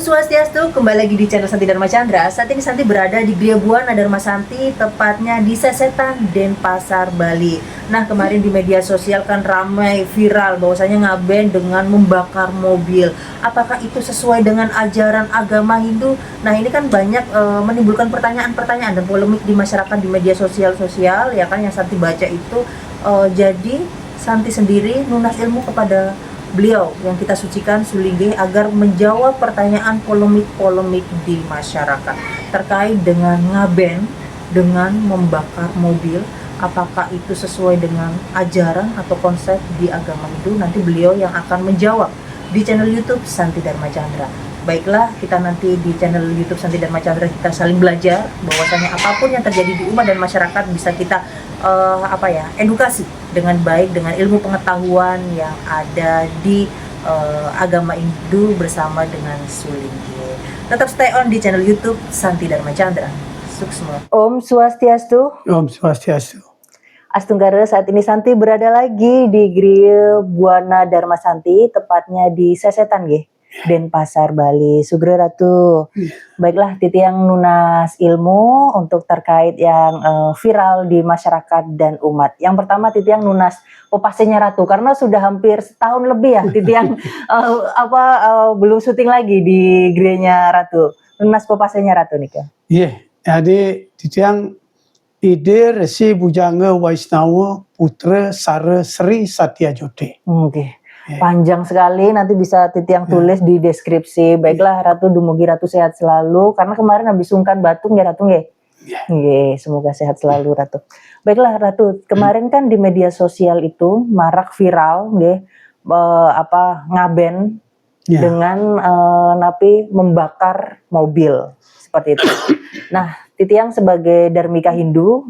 Swastiastu, kembali lagi di channel Santi Dharma Chandra. Saat ini Santi berada di Gria Buana Dharma Santi, tepatnya di Sesetan, Denpasar, Bali. Nah, kemarin di media sosial kan ramai viral bahwasanya ngaben dengan membakar mobil. Apakah itu sesuai dengan ajaran agama Hindu? Nah, ini kan banyak menimbulkan pertanyaan-pertanyaan dan polemik di masyarakat di media sosial ya kan, yang Santi baca itu. Jadi Santi sendiri nunas ilmu kepada beliau yang kita sucikan Sulingge agar menjawab pertanyaan polemik-polemik di masyarakat terkait dengan ngaben dengan membakar mobil. Apakah itu sesuai dengan ajaran atau konsep di agama Hindu? Nanti beliau yang akan menjawab di channel YouTube Santi Dharma Chandra. Baiklah, kita nanti di channel YouTube Santi Dharma Chandra kita saling belajar bahwasanya apapun yang terjadi di umat dan masyarakat bisa kita edukasi dengan baik dengan ilmu pengetahuan yang ada di agama Hindu bersama dengan Sulingge. Tetap stay on di channel YouTube Santi Dharma Chandra. Sukses. Om Swastiastu. Om Swastiastu. Astunggara, saat ini Santi berada lagi di Gria Buana Dharma Santi, tepatnya di Sesetan, Denpasar, Bali. Sugro Ratu. Baiklah, Titi yang nunas ilmu untuk terkait yang viral di masyarakat dan umat. Yang pertama Titi yang nunas popasenya Ratu, karena sudah hampir setahun lebih ya Titi yang belum syuting lagi di Grianya Ratu. Nunas popasenya Ratu nih, Iya, jadi Titi yang ide Resi Bujanga Waisnawa Putra Sara Sri Satya Jyote. Oke. Panjang sekali, nanti bisa Titi yang tulis di deskripsi. Baiklah Ratu, dumugi Ratu sehat selalu, karena kemarin habis sungkan batung ya Ratu semoga sehat selalu Ratu. Baiklah Ratu, kemarin kan di media sosial itu marak viral ngaben dengan napi membakar mobil seperti itu. Nah, Titi yang sebagai Dharmika Hindu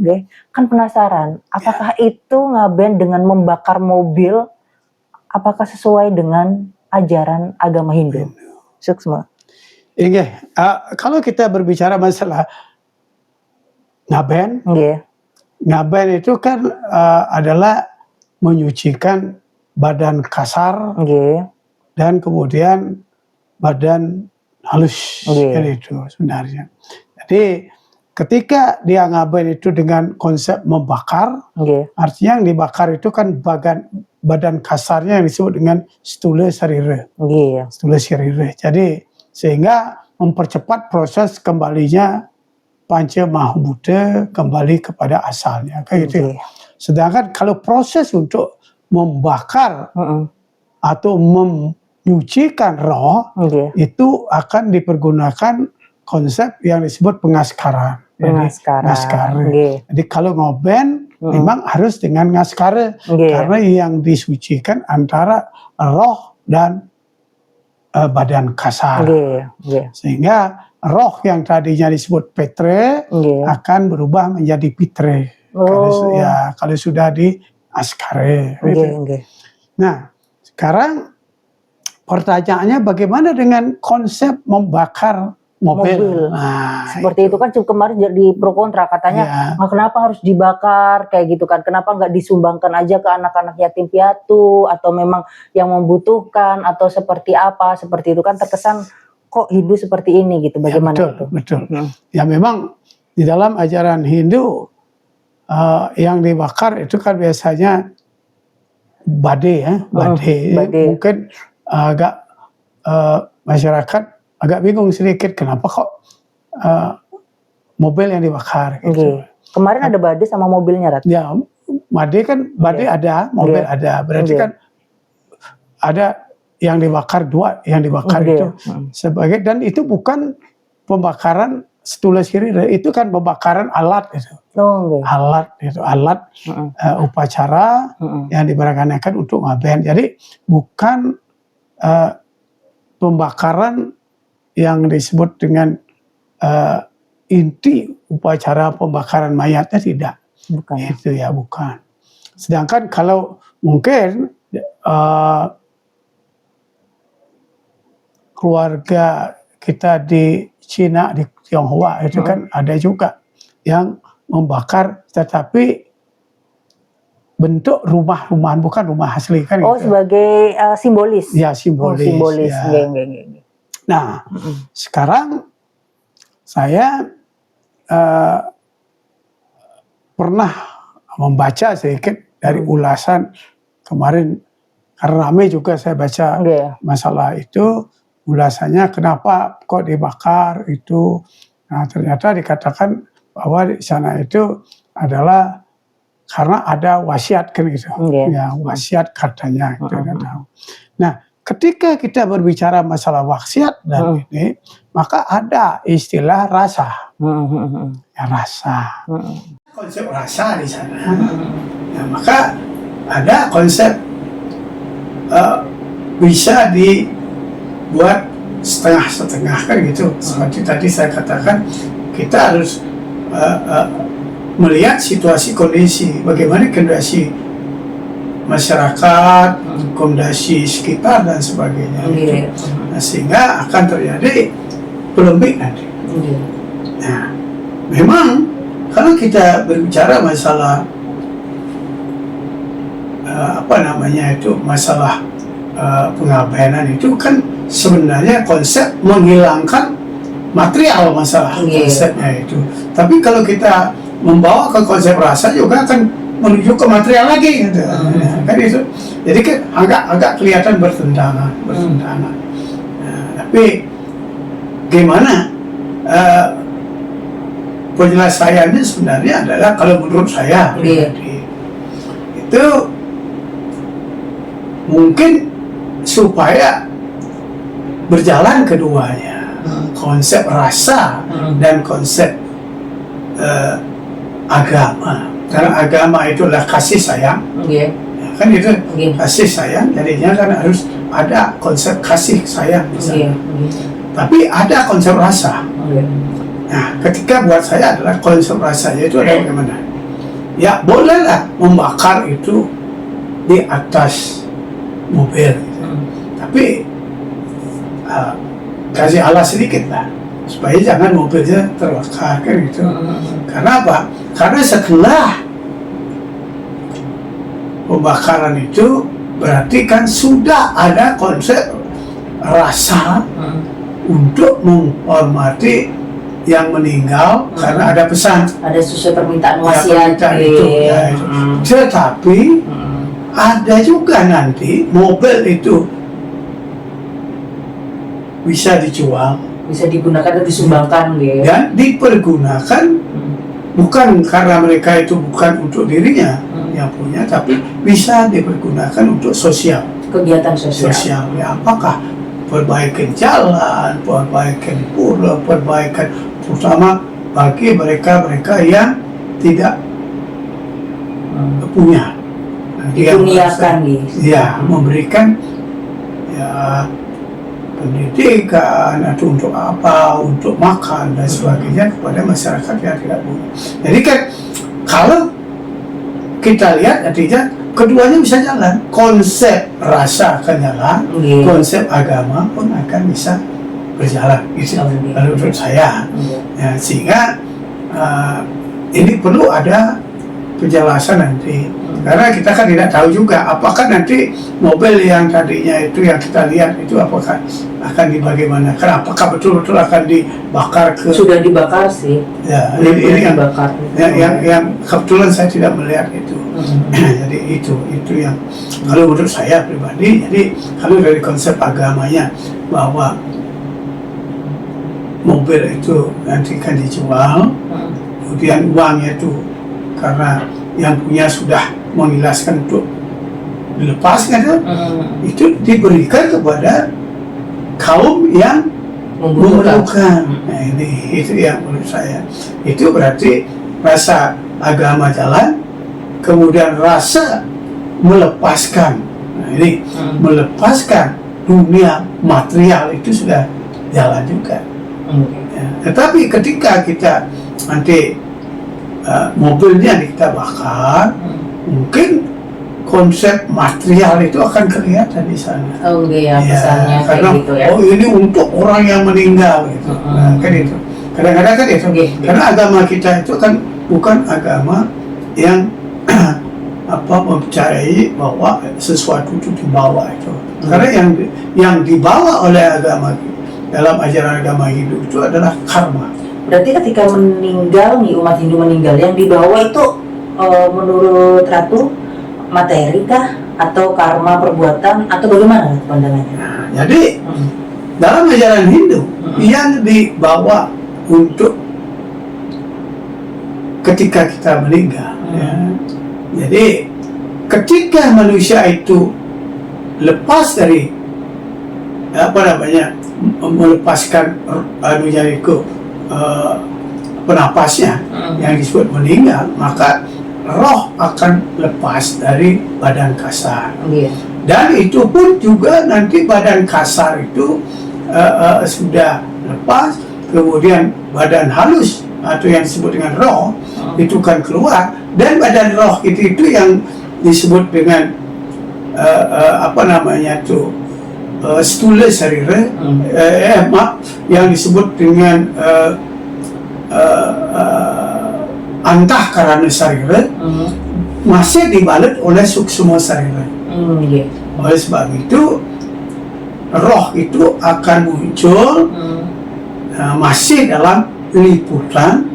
kan penasaran, apakah itu ngaben dengan membakar mobil? Apakah sesuai dengan ajaran agama Hindu? Suksma. Kalau kita berbicara masalah ngaben, ngaben itu kan adalah menyucikan badan kasar dan kemudian badan halus, kan itu sebenarnya. Jadi ketika dia ngaben itu dengan konsep membakar, artinya yang dibakar itu kan badan kasarnya yang disebut dengan stula sarira. Stula sarira. Jadi sehingga mempercepat proses kembalinya Panca Mahabhuta kembali kepada asalnya. Kayak gitu. Sedangkan kalau proses untuk membakar atau menyucikan roh itu akan dipergunakan konsep yang disebut pengaskaran. Jadi kalau ngoben memang harus dengan ngaskara, karena yang disucikan antara roh dan badan kasar. Sehingga roh yang tadinya disebut petre akan berubah menjadi pitre. Kalau sudah di askare. Nah, sekarang pertanyaannya bagaimana dengan konsep membakar mobil. Nah, seperti itu kan kemarin jadi pro kontra katanya, kenapa harus dibakar kayak gitu kan? Kenapa nggak disumbangkan aja ke anak-anak yatim piatu atau memang yang membutuhkan atau seperti apa? Seperti itu kan terkesan kok Hindu seperti ini gitu. Bagaimana itu? Betul. Ya memang di dalam ajaran Hindu yang dibakar itu kan biasanya bade. Mungkin agak masyarakat agak bingung sedikit kenapa kok mobil yang dibakar gitu. Kemarin ada bade sama mobilnya, Rat? Ya, bade ada, mobil ada. Berarti kan ada yang dibakar dua, yang dibakar itu sebagai, dan itu bukan pembakaran stula sirira, itu kan pembakaran alat itu. Alat upacara yang dipergunakan untuk ngaben. Jadi bukan pembakaran yang disebut dengan inti upacara pembakaran mayatnya, tidak. Bukan. Itu bukan. Sedangkan kalau mungkin keluarga kita di Cina, di Tionghoa itu kan ada juga yang membakar, tetapi bentuk rumah-rumahan, bukan rumah asli kan. Sebagai simbolis. Ya, simbolis. Nah, sekarang saya pernah membaca sedikit dari ulasan kemarin, karena ramai juga saya baca masalah itu, ulasannya kenapa kok dibakar itu. Nah, ternyata dikatakan bahwa di sana itu adalah karena ada wasiat kan gitu. Ya, wasiat katanya gitu. Nah, ketika kita berbicara masalah wasiat dan ini, maka ada istilah rasa. Ya, rasa. Konsep rasa di sana. Nah, maka ada konsep bisa dibuat setengah-setengah kan gitu. Seperti tadi saya katakan, kita harus melihat situasi kondisi, bagaimana kondisi masyarakat, kondisi sekitar dan sebagainya. Nah, sehingga akan terjadi polemik nanti. Nah, memang kalau kita berbicara masalah masalah pengabaian itu kan sebenarnya konsep menghilangkan material masalah konsepnya itu. Tapi kalau kita membawa ke konsep rasa juga akan menuju ke material lagi gitu. Kan itu. Jadi kan agak kelihatan bertentangan. Nah, tapi gimana penyelesaiannya sebenarnya adalah kalau menurut saya itu mungkin supaya berjalan keduanya, konsep rasa dan konsep agama. Karena agama itu adalah kasih sayang, kan itu kasih sayang, jadinya kan harus ada konsep kasih sayang di sana. Tapi ada konsep rasa. Nah, ketika buat saya adalah konsep rasanya itu adalah bagaimana? Ya bolehlah membakar itu di atas mobil, tapi kasih Allah sedikit lah, supaya jangan mobilnya terbakar kan gitu. Karena apa? Karena setelah pembakaran itu berarti kan sudah ada konsep rasa untuk menghormati yang meninggal karena ada pesan, ada sesuai permintaan wasiat itu. Tetapi ada juga nanti mobil itu bisa dijual, bisa digunakan atau disumbangkan dan dipergunakan bukan karena mereka itu bukan untuk dirinya yang punya, tapi bisa dipergunakan untuk sosial, kegiatan sosial. Ya, apakah perbaikan jalan, perbaikan pura, perbaikan terutama bagi mereka yang tidak punya, diduniakan ya, memberikan ya pendidikan atau untuk apa, untuk makan dan sebagainya kepada masyarakat yang tidak punya. Jadi kan kalau kita lihat artinya keduanya bisa jalan, konsep rasa akan jalan, konsep agama pun akan bisa berjalan gitu. Kalau menurut saya, ya, sehingga ini perlu ada penjelasan nanti, karena kita kan tidak tahu juga apakah nanti mobil yang tadinya itu yang kita lihat itu apakah akan dibagaimana, karena apakah betul-betul akan dibakar ke, sudah dibakar sih ya, ini yang dibakar yang kebetulan saya tidak melihat itu. Jadi itu yang kalau menurut saya pribadi, jadi kalau dari konsep agamanya bahwa mobil itu nanti kan dijual, kemudian uangnya itu karena yang punya sudah mengikhlaskan untuk dilepaskan itu diberikan kepada kaum yang memerlukan. Nah, itu yang menurut saya itu berarti rasa agama jalan, kemudian rasa melepaskan. Nah, ini melepaskan dunia material itu sudah jalan juga. Ya, tetapi ketika kita nanti mobilnya kita bakar, mungkin konsep material itu akan kelihatan di sana. Pesannya karena kayak gitu ya. Oh, ini untuk orang yang meninggal gitu. Nah, kan itu. Kadang-kadang kan itu. Karena agama kita itu kan bukan agama yang mempercayai bahwa sesuatu itu dibawa itu. Karena yang dibawa oleh agama dalam ajaran agama Hindu itu adalah karma. Berarti ketika meninggal nih, umat Hindu meninggal, yang dibawa itu menurut Ratu materi kah atau karma perbuatan atau bagaimana pandangannya? Nah, jadi dalam ajaran Hindu yang dibawa untuk ketika kita meninggal, ya. Jadi ketika manusia itu lepas dari melepaskan penapasnya yang disebut meninggal, maka roh akan lepas dari badan kasar. Dan itu pun juga nanti badan kasar itu sudah lepas, kemudian badan halus atau yang disebut dengan roh itu kan keluar, dan badan roh itu yang disebut dengan stula sarira, yang disebut dengan antahkarana sarira, masih dibalut oleh suksma sarira. Oleh sebab itu roh itu akan muncul masih dalam liputan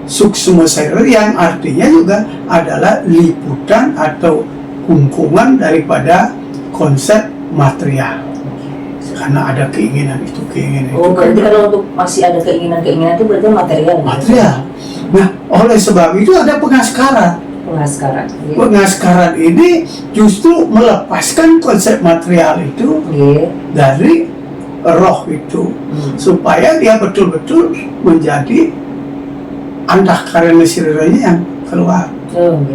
suksma sarira, yang artinya juga adalah liputan atau kungkungan daripada konsep material. Karena ada keinginan itu. Berarti kalau untuk masih ada keinginan itu berarti material. Nah, oleh sebab itu ada pengaskaran. Pengaskaran ini justru melepaskan konsep material itu dari roh itu, supaya dia betul-betul menjadi antahkarana sariranya yang keluar.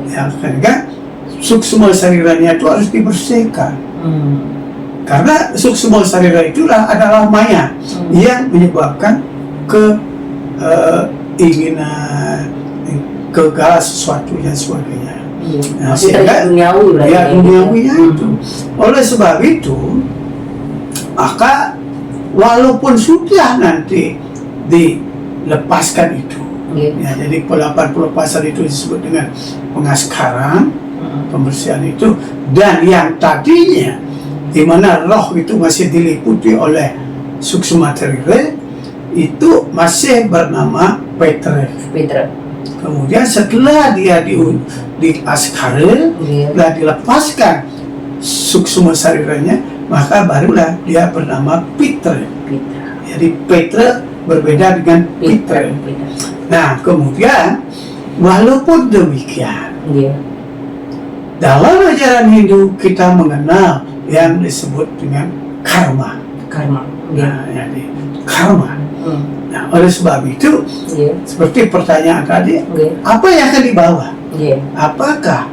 Ya, kan suksma sariranya itu harus dibersihkan. Karena suksma sarira itulah adalah maya yang menyebabkan keinginan, kegala sesuatu dan sebagainya. Nah, sehingga duniawinya itu. Oleh sebab itu, maka walaupun sudah nanti dilepaskan itu, ya, jadi pelepasan itu disebut dengan pengaskaran, pembersihan itu, dan yang tadinya di mana roh itu masih diliputi oleh suksma sarira itu masih bernama Petra. Kemudian setelah dia diaskara, setelah dilepaskan suksma sariranya, maka barulah dia bernama Pitra. Jadi Petra berbeda dengan Pitra. Nah, kemudian walaupun demikian, dalam ajaran Hindu kita mengenal yang disebut dengan karma. Nah, jadi karma. Nah, oleh sebab itu, seperti pertanyaan tadi, apa yang akan dibawa? Apakah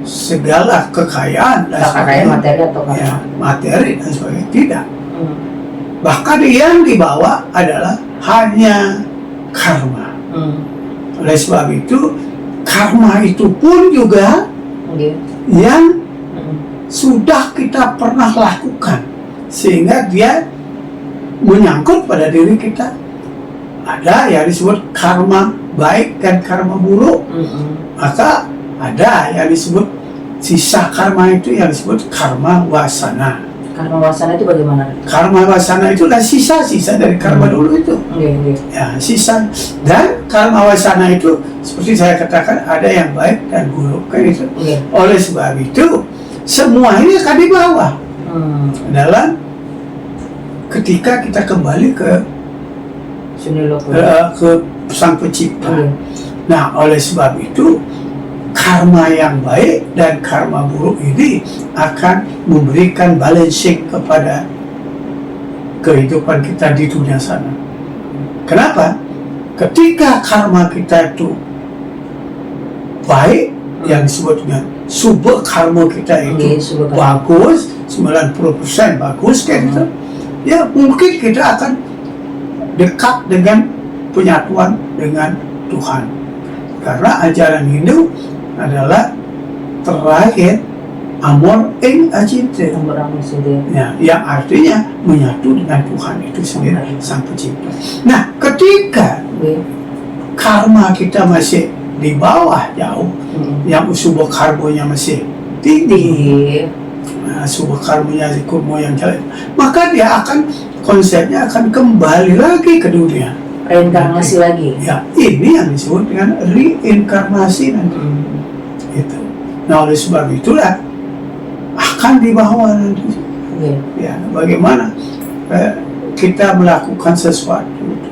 segala kekayaan dan materi atau materi dan sebagainya? Tidak. Bahkan yang dibawa adalah hanya karma. Oleh sebab itu, karma itu pun juga yang sudah kita pernah lakukan, sehingga dia menyangkut pada diri kita. Ada yang disebut karma baik dan karma buruk. Maka ada yang disebut sisa karma itu yang disebut karma wasana. Karma wasana itu bagaimana? Karma wasana itu adalah sisa-sisa dari karma dulu itu. Ya, sisa. Dan karma wasana itu seperti saya katakan ada yang baik dan buruk kan itu. Oleh sebab itu semua ini akan dibawa dalam ketika kita kembali ke Sang Pencipta. Nah, oleh sebab itu karma yang baik dan karma buruk ini akan memberikan balancing kepada kehidupan kita di dunia sana. Kenapa? Ketika karma kita itu baik, yang disebut dengan subha karma kita itu bagus, 90% bagus kayak gitu, ya mungkin kita akan dekat dengan penyatuan dengan Tuhan. Karena ajaran Hindu adalah terakhir amor ing acinte, ya, yang artinya menyatu dengan Tuhan itu sendiri, Sang Pencipta. Nah, ketika karma kita masih di bawah jauh, yang subha karbonya masih tinggi, subha karbonya kurma yang jelek, maka dia akan konsepnya akan kembali lagi ke dunia. Reinkarnasi lagi. Ya, ini yang disebut dengan reinkarnasi nanti. Itu. Nah, oleh sebab itulah akan dibawa nanti. Ya, bagaimana kita melakukan sesuatu itu?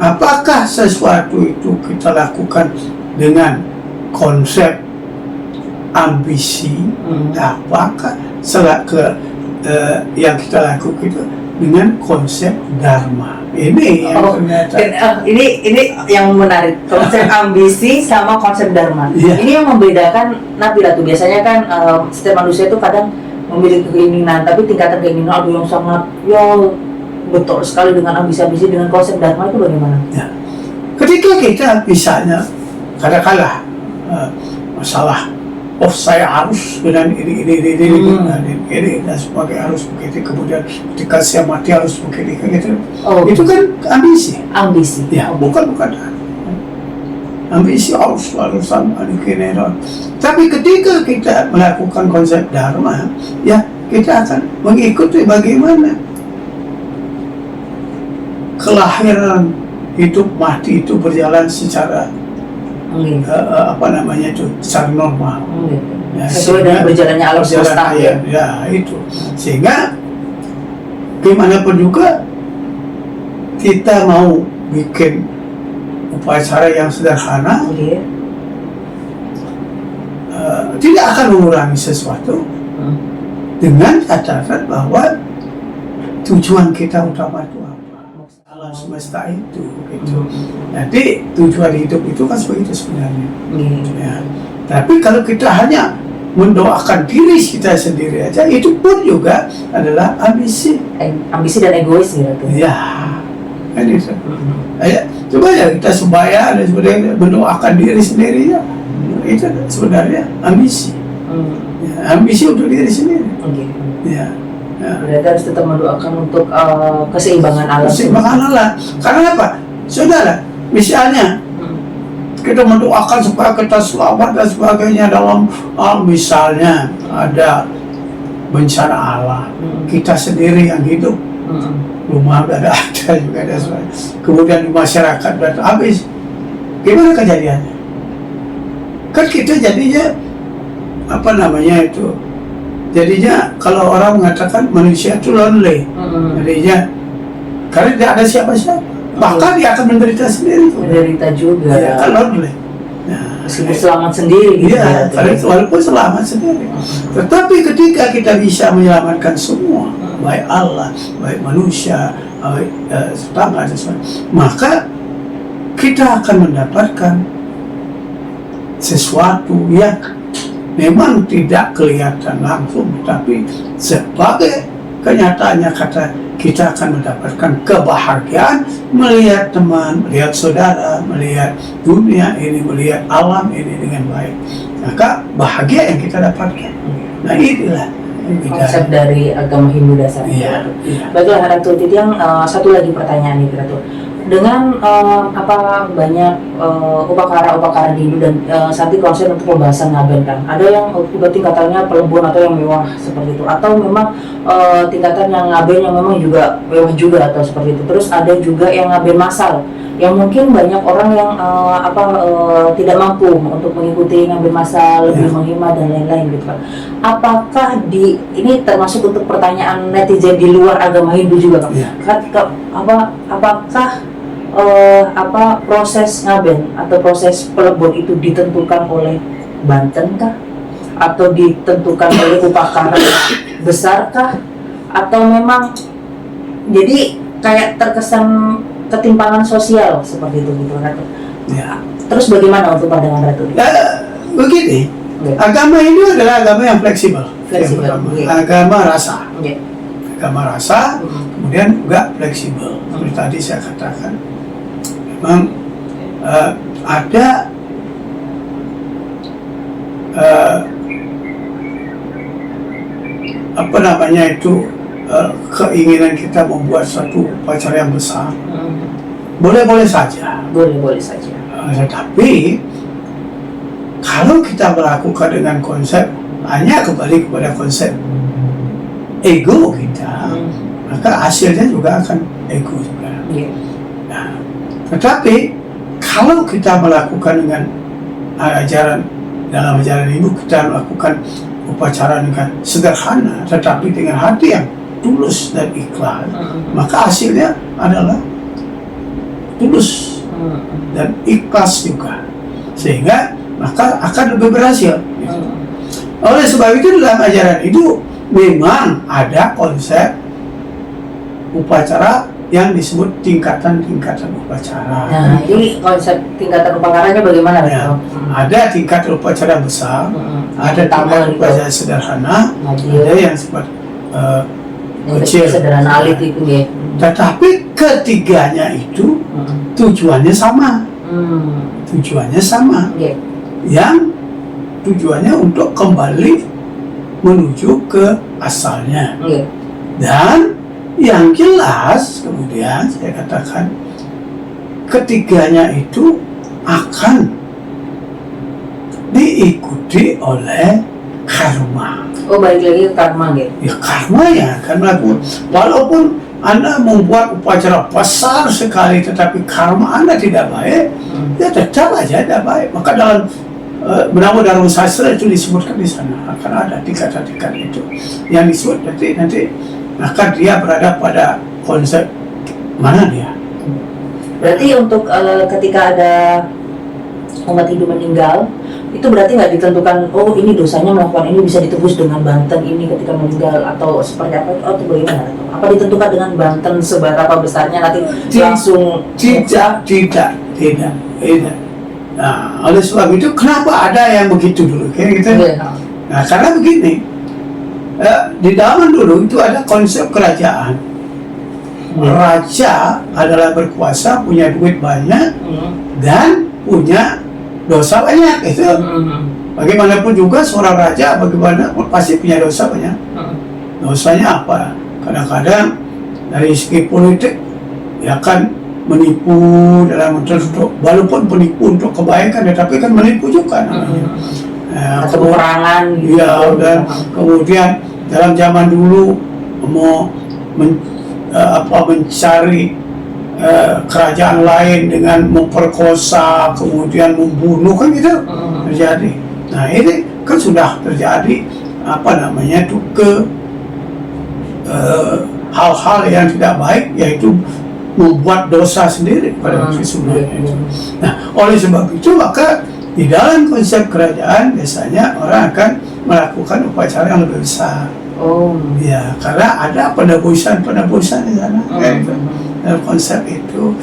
Apakah sesuatu itu kita lakukan dengan konsep ambisi? Apakah yang kita lakukan itu dengan konsep dharma? Ini yang ternyata ini yang menarik, konsep ambisi sama konsep dharma. Ini yang membedakan Nabi Ratu. Biasanya kan setiap manusia itu kadang memiliki keinginan, tapi tingkatan keinginan ada yang sangat betul sekali dengan ambisi-ambisi. Dengan konsep dharma itu bagaimana? Ya. Ketika kita misalnya kadang-kala masalah saya harus dengan ini dan sebagainya, harus begitu, kemudian ketika saya mati harus begitu, itu kan ambisi. Ya, bukan ambisi harus sama ini. Tapi ketika kita melakukan konsep dharma, ya kita akan mengikuti bagaimana kelahiran, hidup, mati itu berjalan secara secara normal. Sesuai dengan berjalannya alam semesta. Ya, itu. Sehingga gimana pun juga kita mau bikin upacara yang sederhana, tidak akan mengurangi sesuatu, dengan catatan bahwa tujuan kita utama itu alam semesta itu, gitu. Jadi tujuan hidup itu kan begitu sebenarnya. Ya. Tapi kalau kita hanya mendoakan diri kita sendiri aja, itu pun juga adalah ambisi dan egois gitu. Ya, kan itu. Coba ya kita sembahyang dan sebagainya, mendoakan diri sendiri ya, itu sebenarnya ambisi. Ya, ambisi untuk diri sendiri. Ya. Berarti harus tetap mendoakan untuk keseimbangan alam. Karena apa? Saudara, misalnya kita mendoakan supaya kita selamat dan sebagainya dalam misalnya ada bencana alam, kita sendiri yang hidup, rumah udah ada juga ada, kemudian di masyarakat udah habis, gimana kejadiannya? Kan kita jadinya jadinya kalau orang mengatakan manusia itu lonely, jadinya karena tidak ada siapa-siapa, bahkan dia akan menderita sendiri. Menderita juga. Ya, kan lonely. Meskipun selamat sendiri. Gitu ya, walaupun selamat sendiri. Tetapi ketika kita bisa menyelamatkan semua, baik Allah, baik manusia, baik tetangga, maka kita akan mendapatkan sesuatu yang memang tidak kelihatan langsung, tapi sebagai kenyataannya kita akan mendapatkan kebahagiaan melihat teman, melihat saudara, melihat dunia ini, melihat alam ini dengan baik. Maka bahagia yang kita dapatkan. Nah, inilah konsep dari agama Hindu dasarnya. Baiklah Ratu Titiang, satu lagi pertanyaan nih Ratu. Dengan banyak upakara di Hindu dan Santi konsep untuk pembahasan ngaben kan, ada yang tingkatannya pelebon atau yang mewah seperti itu, atau memang tingkatan yang ngaben yang memang juga mewah juga atau seperti itu. Terus ada juga yang ngaben massal yang mungkin banyak orang yang tidak mampu untuk mengikuti ngaben massal, lebih menghemat dan lain-lain gitu kan. Apakah ini termasuk untuk pertanyaan netizen di luar agama Hindu juga kan? Apakah proses ngaben atau proses pelebon itu ditentukan oleh Banten kah? Atau ditentukan oleh upakara besar kah? Atau memang jadi kayak terkesan ketimpangan sosial seperti itu gitu Ratu? Ya. Terus bagaimana untuk pandangan Ratu? Begini, agama Hindu adalah agama yang fleksibel. Agama rasa. Agama rasa, kemudian juga fleksibel. Seperti tadi saya katakan, memang ada keinginan kita membuat suatu upacara yang besar. Boleh-boleh saja. Tetapi kalau kita melakukan dengan konsep hanya kembali kepada konsep ego kita, maka hasilnya juga akan ego juga. Iya. Nah, tetapi kalau kita melakukan dengan dalam ajaran ibu, kita melakukan upacara dengan sederhana tetapi dengan hati yang tulus dan ikhlas, maka hasilnya adalah tulus dan ikhlas juga, sehingga maka akan lebih berhasil. Oleh sebab itu dalam ajaran itu memang ada konsep upacara yang disebut tingkatan-tingkatan upacara. Nah, jadi konsep tingkatan upacaranya bagaimana? Ya, ada tingkat upacara besar, ada tingkat upacara sederhana, ada yang sempat kecil, sederhana alit itu ya. Tetapi ketiganya itu tujuannya sama, tujuannya sama, yang tujuannya untuk kembali menuju ke asalnya. Dan yang jelas kemudian saya katakan ketiganya itu akan diikuti oleh karma. Oh, balik lagi ke karma gitu. Ya, karma ya akan melakukan. Walaupun Anda membuat upacara besar sekali tetapi karma Anda tidak baik, ya tetap aja tidak baik. Maka dalam Benama Dharma Sastra itu disebutkan di sana akan ada tingkatan-tingkat itu yang disebut nanti maka dia berada pada konsep mana dia. Berarti untuk ketika ada umat Hindu meninggal, itu berarti nggak ditentukan, oh ini dosanya melakukan ini bisa ditebus dengan banten ini ketika meninggal atau seperti apa? Oh, itu bagaimana? Apa ditentukan dengan banten seberapa besarnya nanti langsung? Tidak. Nah, oleh sebab itu kenapa ada yang begitu dulu? Kayak gitu. Nah, karena begini. Di zaman dulu itu ada konsep kerajaan. Raja adalah berkuasa, punya duit banyak dan punya dosa banyak. Itu bagaimanapun juga seorang raja, bagaimana pasti punya dosa banyak. Dosanya apa? Kadang-kadang dari segi politik ya kan menipu dalam untuk walaupun penipu untuk kebaikan, tetapi kan menipu juga. Atau peperangan gitu. Ya, dan kemudian dalam zaman dulu mau mencari kerajaan lain dengan memperkosa, kemudian membunuh, kan gitu terjadi. Nah, ini kan sudah terjadi itu ke hal-hal yang tidak baik, yaitu membuat dosa sendiri pada sebenarnya itu. Nah, oleh sebab itu maka di dalam konsep kerajaan biasanya orang akan melakukan upacara yang lebih besar. Oh. Ya, karena ada penebusan di sana. Dalam konsep itu.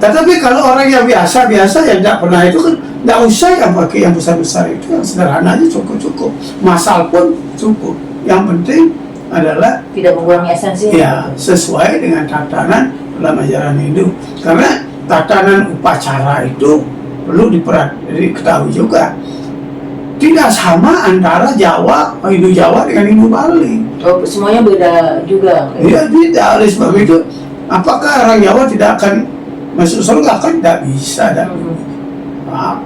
Tetapi kalau orang yang biasa yang tidak pernah itu kan tidak usah yang pakai yang besar-besar itu, yang sederhana aja cukup. Masal pun cukup. Yang penting adalah tidak mengurangi esensi. Ya, sesuai dengan tatanan dalam ajaran Hindu. Karena tatanan upacara itu perlu diketahui juga tidak sama antara Hindu Jawa dengan Hindu Bali. Oh, semuanya beda juga. Iya, tidak. Oleh sebab itu, apakah orang Jawa tidak akan masuk surga? Kan tidak bisa.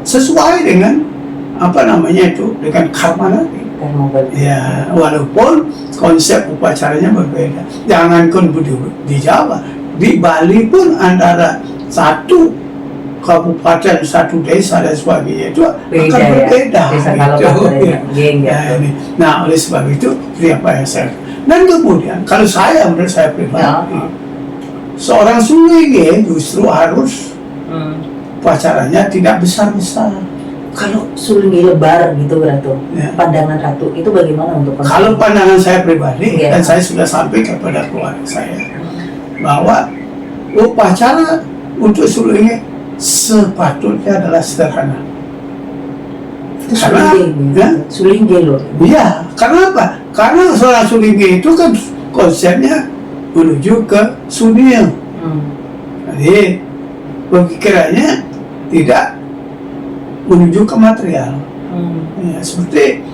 Sesuai dengan dengan karma nanti. Ya, walaupun konsep upacaranya berbeda. Jangankan di Jawa, di Bali pun antara satu kabupaten, satu desa dan sebagainya itu beda, akan berbeda. Nah, oleh sebab itu apa yang saya dan kemudian kalau menurut saya pribadi, seorang Sulinge justru harus upacaranya tidak besar-besar. Kalau Sulinge lebar gitu berarti pandangan Ratu itu bagaimana untuk kalau pandangan saya pribadi dan saya sudah sampaikan kepada keluarga saya bahwa upacara untuk Sulinge sepatutnya adalah sederhana. Sulinge loh. Iya, karena apa? Karena seorang Sulinge itu kan konsepnya menuju ke Sunil. Jadi pemikirannya tidak menuju ke material. Ya, seperti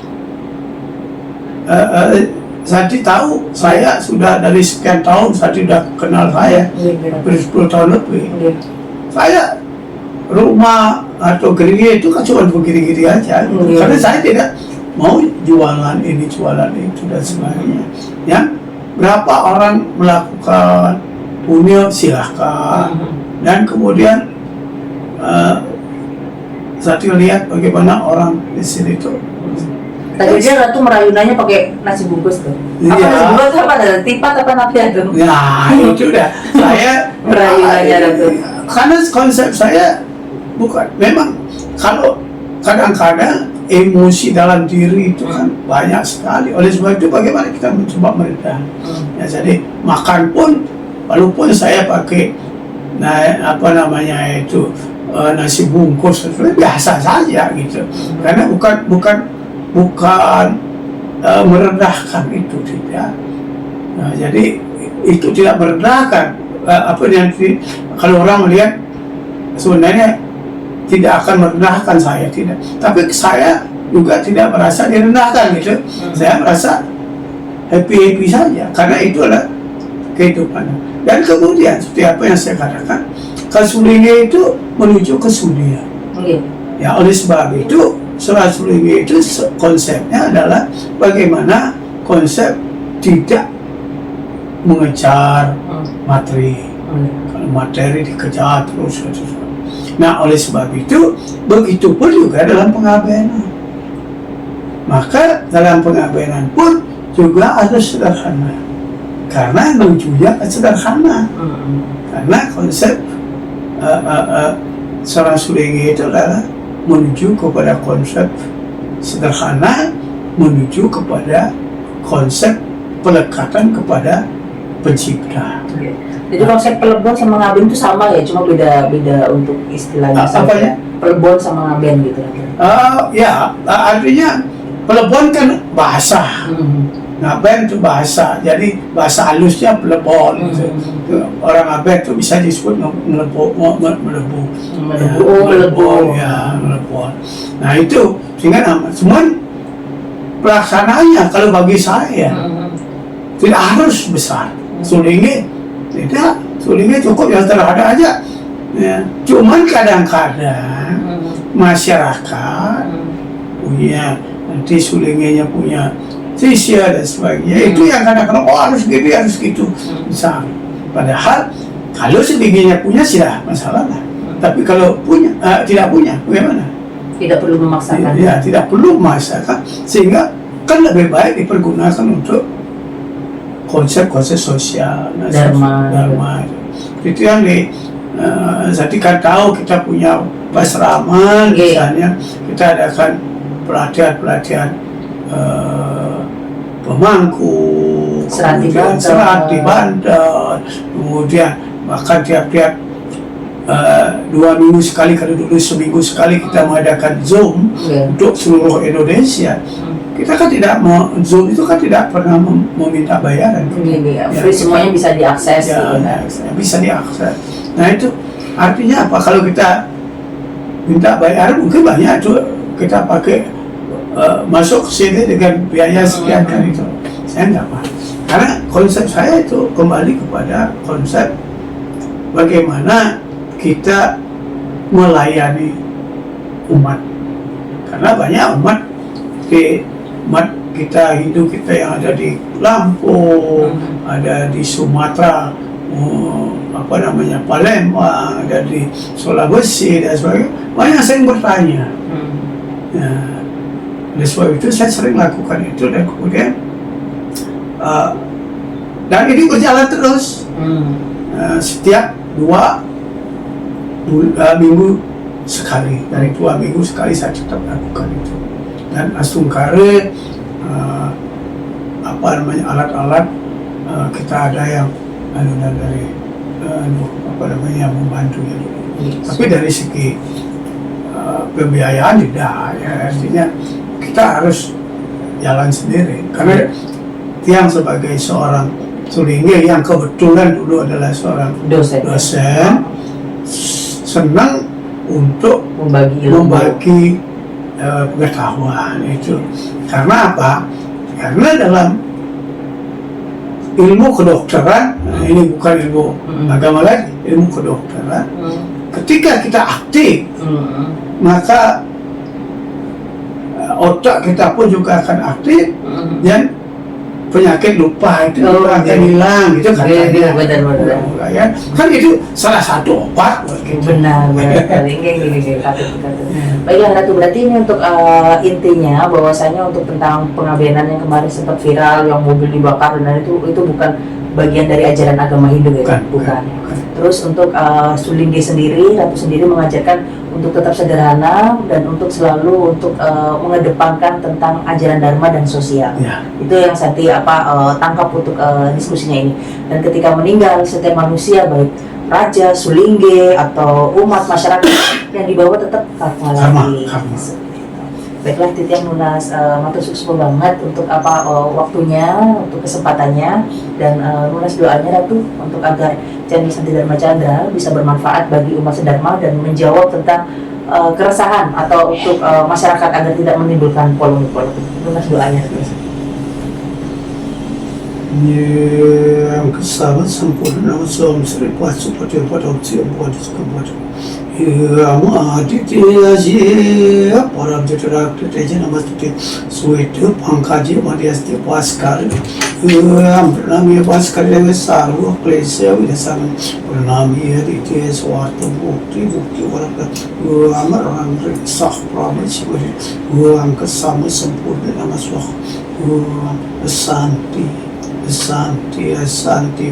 Sati tahu, saya sudah dari sekian tahun Sati sudah kenal saya, hampir 10 tahun lebih. Saya rumah atau gereja itu kan cuma begini-gini aja, karena saya tidak mau jualan ini jualan itu dan sebagainya. Yang berapa orang melakukan punya silahkan, dan kemudian saya lihat bagaimana orang di sini tuh. Tadi dia Ratu merayunannya pakai nasi bungkus tuh. Apa Iya. nasi bungkus apa ada tipat apa napia tuh? Nah itu udah saya Merayunannya Ratu. karena konsep saya bukan, memang kalau kadang-kadang emosi dalam diri itu kan banyak sekali. Oleh sebab itu bagaimana kita mencoba meredam. Ya, jadi makan pun walaupun saya pakai apa namanya itu nasi bungkus biasa saja gitu. Karena bukan merendahkan, itu tidak. Nah, jadi itu tidak merendahkan. Apa nanti kalau orang melihat sebenarnya tidak akan merendahkan saya, tidak. Tapi saya juga tidak merasa direndahkan gitu. Saya merasa happy saja karena itu adalah kehidupan. Dan kemudian seperti apa yang saya katakan, Kasulinge itu menuju ke Sudia. Ya, oleh sebab itu Selat Sulinge itu konsepnya adalah bagaimana konsep tidak mengejar materi. Kalau materi dikejar terus. Nah, oleh sebab itu begitu pun juga dalam pengabainan. Maka dalam pengabainan pun juga ada sederhana. Karena menujunya ke sederhana. Karena konsep Selat Sulinge itu adalah menuju kepada konsep sederhana, menuju kepada konsep pelekatan kepada pencipta. Jadi konsep pelebon sama ngaben itu sama ya, cuma beda untuk istilahnya saja. Pelebon sama ngaben gitu. Ya, artinya pelebon kan bahasa, ngaben itu bahasa, jadi bahasa halusnya pelebon. Orang ngaben itu bisa disebut melebu. Nah itu sehingga semua pelaksanaannya kalau bagi saya tidak harus besar. Sulinge tidak, Sulinge cukup yang terada aja. Ya. Cuman kadang-kadang masyarakat punya nanti Sulingenya punya sisya dan sebagainya. Itu yang kadang-kadang harus gitu, harus gitu. Misal, padahal kalau Sulingenya punya sudah masalah lah. Tapi kalau punya tidak punya, bagaimana? Tidak perlu memaksakan. Ya, tidak perlu memaksakan, sehingga kan lebih baik dipergunakan untuk konsep-konsep sosial, dharma. Itu yang jadi kan tahu kita punya pasraman, misalnya kita adakan pelatihan pemangku, serat di Banten, kemudian bahkan tiap-tiap 2 minggu sekali, kalau dulu seminggu sekali kita mengadakan Zoom untuk seluruh Indonesia. Kita kan tidak mau, Zoom itu kan tidak pernah meminta bayaran. Free, semuanya bisa diakses. Bisa diakses. Nah itu artinya apa? Kalau kita minta bayar mungkin banyak tuh kita pakai masuk ke sini dengan biaya sekian kan itu. Saya enggak apa. Karena konsep saya itu kembali kepada konsep bagaimana kita melayani umat. Karena banyak umat kita hidup kita yang ada di Lampung, ada di Sumatera, Palembang, ada di Sulawesi dan sebagainya. Banyak yang sering bertanya. Ya, oleh sebab itu saya sering lakukan itu, dan kemudian dan ini berjalan terus. Setiap 2 minggu sekali, dari 2 minggu sekali saya tetap lakukan itu. Dan Astungkare alat-alat kita ada yang dari yang membantu ya dulu. Tapi dari segi pembiayaan tidak, ya artinya kita harus jalan sendiri. Karena Tiang sebagai seorang Sulinge yang kebetulan dulu adalah seorang dosen senang untuk membagi pengetahuan itu. Karena apa? Karena dalam ilmu kedokteran, ini bukan ilmu agama lagi, ilmu kedokteran, ketika kita aktif, maka otak kita pun juga akan aktif, dan penyakit lupa itu Oh, akan iya. hilang gitu Iya, katanya. benar. Ya, kan itu salah satu obat buat kita. Benar sekali. Nggih, katut. Baiklah Ratu, berarti ini untuk intinya bahwasanya untuk tentang pengabenan yang kemarin sempat viral yang mobil dibakar dan itu bukan bagian dari ajaran agama Hindu ya? Bukan. Terus untuk Sulingge sendiri, Ratu sendiri mengajarkan untuk tetap sederhana dan untuk selalu untuk mengedepankan tentang ajaran Dharma dan sosial. Ya. Itu yang Santi tangkap untuk diskusinya ini. Dan ketika meninggal setiap manusia baik raja, sulingge atau umat masyarakat yang dibawa tetap karma lagi. Karma. Baiklah Titiang Nunas, matur suksma banget untuk waktunya, untuk kesempatannya dan Nunas doanya Ratu untuk agar channel Santi Dharma Chandra bisa bermanfaat bagi umat sedharma dan menjawab tentang keresahan atau untuk masyarakat agar tidak menimbulkan polemik-polemik. Nunas doanya Ratu. Yang kesabat sempurna nama suami Sri Pacu pada opsi buat disebut. Ya aditya je para jitrak teje namaste suite पंखाजी मध्यस्थ पास कर प्रणाम ये पास कर ले सारू प्लेस है विदेशन प्रणाम ये aditya स्वार्थ मुक्ति वरक अमर रंग सख प्रॉमिस वरी अंक साम संपूर्ण नमस्वाह शांति शांति शांति